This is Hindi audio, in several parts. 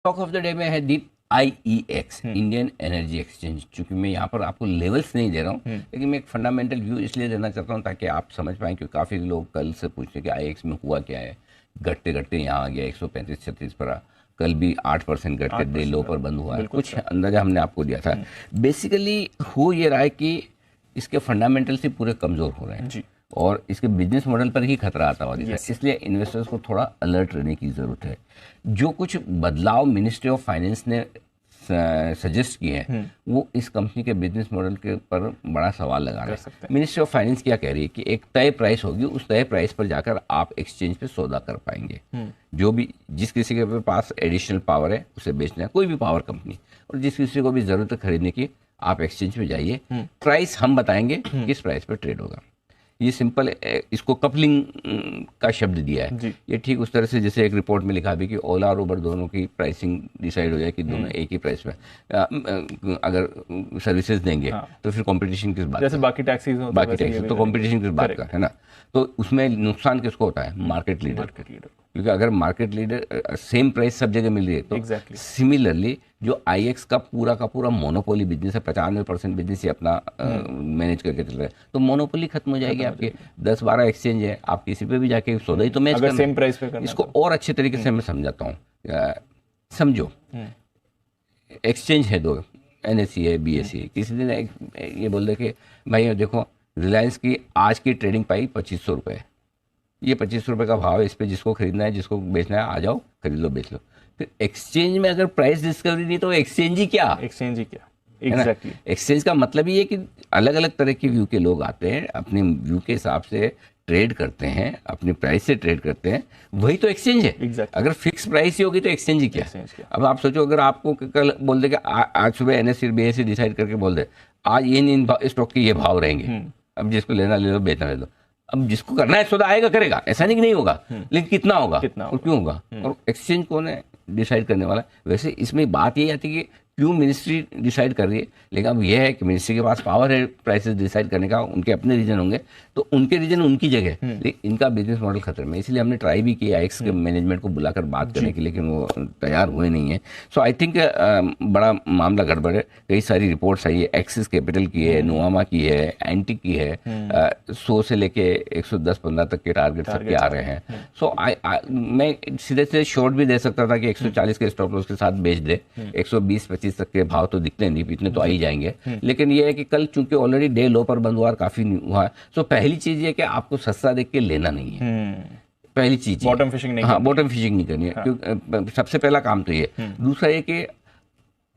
टॉक ऑफ द डे में है दीप IEX, इंडियन एनर्जी एक्सचेंज। चूंकि मैं यहाँ पर आपको लेवल्स नहीं दे रहा हूँ, लेकिन मैं एक फंडामेंटल व्यू इसलिए देना चाहता हूँ ताकि आप समझ पाएं, क्योंकि काफ़ी लोग कल से पूछते हैं कि IEX में हुआ क्या है। घटते घटते यहाँ आ गया 135-36 पर कल भी 8% घट के डे लो पर बंद हुआ है। कुछ अंदाजा हमने आपको दिया था। बेसिकली हो ये रहा है कि इसके फंडामेंटल से पूरे कमज़ोर हो रहे हैं जी। और इसके बिजनेस मॉडल पर ही खतरा आता हुआ दिखता है। इसलिए इन्वेस्टर्स को थोड़ा अलर्ट रहने की ज़रूरत है। जो कुछ बदलाव मिनिस्ट्री ऑफ फाइनेंस ने सजेस्ट किए हैं वो इस कंपनी के बिजनेस मॉडल के ऊपर बड़ा सवाल लगा रहे हैं। मिनिस्ट्री ऑफ फाइनेंस क्या कह रही है कि एक तय प्राइस होगी, उस तय प्राइस पर जाकर आप एक्सचेंज पे सौदा कर पाएंगे। जो भी जिस किसी के पास एडिशनल पावर है उसे बेचना है, कोई भी पावर कंपनी, और जिस किसी को भी ज़रूरत है खरीदने की, आप एक्सचेंज पे जाइए, प्राइस हम बताएंगे किस प्राइस पर ट्रेड होगा। ये सिंपल, इसको कपलिंग का शब्द दिया है। ये ठीक उस तरह से जैसे एक रिपोर्ट में लिखा भी कि ओला और उबर दोनों की प्राइसिंग डिसाइड हो जाए कि दोनों एक ही प्राइस पे अगर सर्विसेज देंगे। तो फिर कंपटीशन किस बात, जैसे बाकी टैक्सीज तो कंपटीशन किस बात का है ना। तो उसमें नुकसान किसको होता है? Market leader. क्योंकि अगर मार्केट लीडर सेम प्राइस सब जगह मिल रही है तो सिमिलरली जो IEX का पूरा मोनोपोली बिजनेस है, 95% बिजनेस ही अपना मैनेज करके चल रहा है, तो मोनोपोली खत्म हो जाएगी। आपके 10-12 एक्सचेंज है, आप किसी पे भी जाके सौदा ही तो मैच करना, सेम प्राइस पे करना। इसको और अच्छे तरीके से मैं समझाता हूँ। समझो एक्सचेंज है दो, NSE है, BSE है। किसी दिन ये बोल दे कि भाई देखो रिलायंस की आज की ट्रेडिंग पाई 2500 रुपये, ये 2500 रुपये का भाव है, इस पर जिसको खरीदना है जिसको बेचना है आ जाओ, खरीद लो, बेच लो। फिर एक्सचेंज में अगर प्राइस डिस्कवरी नहीं तो एक्सचेंज ही क्या? एग्जैक्टली। एक्सचेंज का मतलब ही है कि अलग अलग तरह के व्यू के लोग आते हैं, अपने व्यू के हिसाब से ट्रेड करते हैं, अपनी प्राइस से ट्रेड करते हैं, वही तो एक्सचेंज है। अगर फिक्स प्राइस ही होगी तो एक्सचेंज ही क्या? अब आप सोचो, अगर आपको कल बोल दे कि आज सुबह NSE BSE डिसाइड करके बोल दे आज इन स्टॉक के ये भाव रहेंगे, अब जिसको लेना ले लो, बेचना ले लो। अब जिसको करना है सौदा आएगा, करेगा, ऐसा नहीं कि नहीं होगा, लेकिन कितना होगा और क्यों होगा, और एक्सचेंज कौन है डिसाइड करने वाला? वैसे इसमें बात ये आती है कि क्यों मिनिस्ट्री डिसाइड कर रही है, लेकिन अब यह है कि मिनिस्ट्री के पास पावर है प्राइसेस डिसाइड करने का, उनके अपने रीजन होंगे तो उनके रीजन उनकी जगह, लेकिन इनका बिजनेस मॉडल खतरे में। इसलिए हमने ट्राई भी किया IEX के मैनेजमेंट को बुलाकर बात करने की, लेकिन वो तैयार हुए नहीं है। सो आई थिंक बड़ा मामला गड़बड़ है। कई सारी रिपोर्ट्स आई है, एक्सिस कैपिटल की है, नोवामा की है, एंटिक की है, 100 से लेके 110-15 तक के टारगेट सबके आ रहे हैं। सो मैं सीधे से शॉर्ट भी दे सकता था कि 140 के स्टॉप लॉस के साथ बेच दे, 120-25 तक के भाव तो दिखते नहीं, इतने तो आ ही जाएंगे। लेकिन ये है कि कल चूंकि ऑलरेडी डे लो पर बंद हुआ, काफी हुआ है, सो पहली चीज ये कि आपको सस्ता देख के लेना नहीं है। पहली चीज बॉटम फिशिंग नहीं, हाँ, बॉटम फिशिंग नहीं करनी है, क्योंकि सबसे पहला काम तो ये। दूसरा ये कि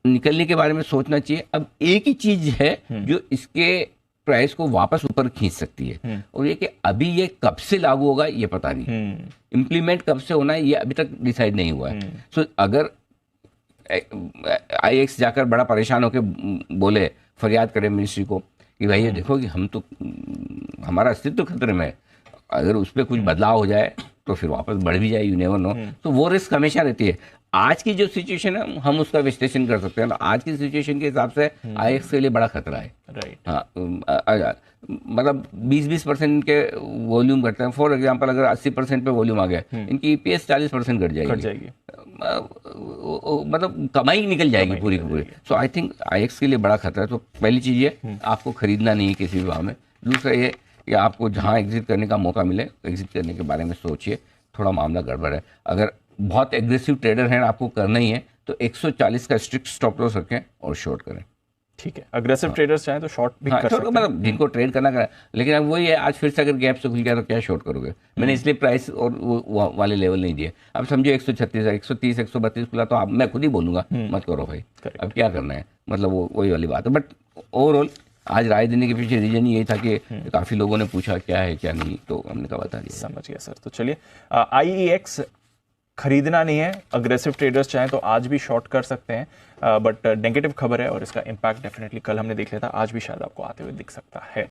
निकलने के बारे में सोचना चाहिए। अब एक ही चीज है जो इसके प्राइस को वापस ऊपर खींच सकती है, और ये कि अभी ये कब से लागू होगा ये पता नहीं, इंप्लीमेंट कब से होना है ये अभी तक डिसाइड नहीं हुआ है। सो अगर IEX जाकर बड़ा परेशान होकर बोले, फरियाद करे मिनिस्ट्री को कि भाई ये देखो कि हम तो हमारा अस्तित्व खतरे में है, अगर उस पर कुछ बदलाव हो जाए तो फिर वापस बढ़ भी जाए, यू नेवर नो। तो वो रिस्क हमेशा रहती है। आज की जो सिचुएशन है हम उसका विश्लेषण कर सकते हैं, आज की सिचुएशन के हिसाब से IEX के लिए बड़ा खतरा है। हाँ, मतलब 20% के वॉल्यूम घटते हैं। फॉर एग्जांपल अगर 80% पे वॉल्यूम आ गया, इनकी EPS 40% घट जाएगी। मतलब कमाई निकल जाएगी पूरी की पूरी। सो आई थिंक IEX के लिए बड़ा खतरा है। तो पहली चीज़ ये, आपको खरीदना नहीं है किसी भी भाव में। दूसरा ये कि आपको जहाँ एग्जिट करने का मौका मिले एग्जिट करने के बारे में सोचिए, थोड़ा मामला गड़बड़ है। अगर बहुत एग्रेसिव ट्रेडर हैं, आपको करना ही है, तो 140 का स्ट्रिक्ट स्टॉप लॉस रखें और शॉर्ट करें। ठीक है, अग्रेसिव ट्रेडर्स चाहें तो शॉर्ट भी कर सकते हैं, मतलब जिनको ट्रेड करना है। लेकिन अब वही है, आज फिर से अगर गैप से खुल गया तो क्या शॉर्ट करोगे? मैंने इसलिए प्राइस और वो वाले लेवल नहीं दिए। अब समझो 136, 130, 132 खुला तो मैं खुद ही बोलूंगा मत करो भाई, अब क्या करना है, मतलब वो वही वाली बात है। बट ओवरऑल आज राय देने के पीछे रीजन यही था कि काफी लोगों ने पूछा क्या है क्या नहीं, तो हमने कहा बता दिया। समझ गया सर। तो चलिए, IEX खरीदना नहीं है, अग्रेसिव ट्रेडर्स चाहें तो आज भी शॉर्ट कर सकते हैं, बट नेगेटिव खबर है और इसका इम्पैक्ट डेफिनेटली कल हमने देख लिया था, आज भी शायद आपको आते हुए दिख सकता है।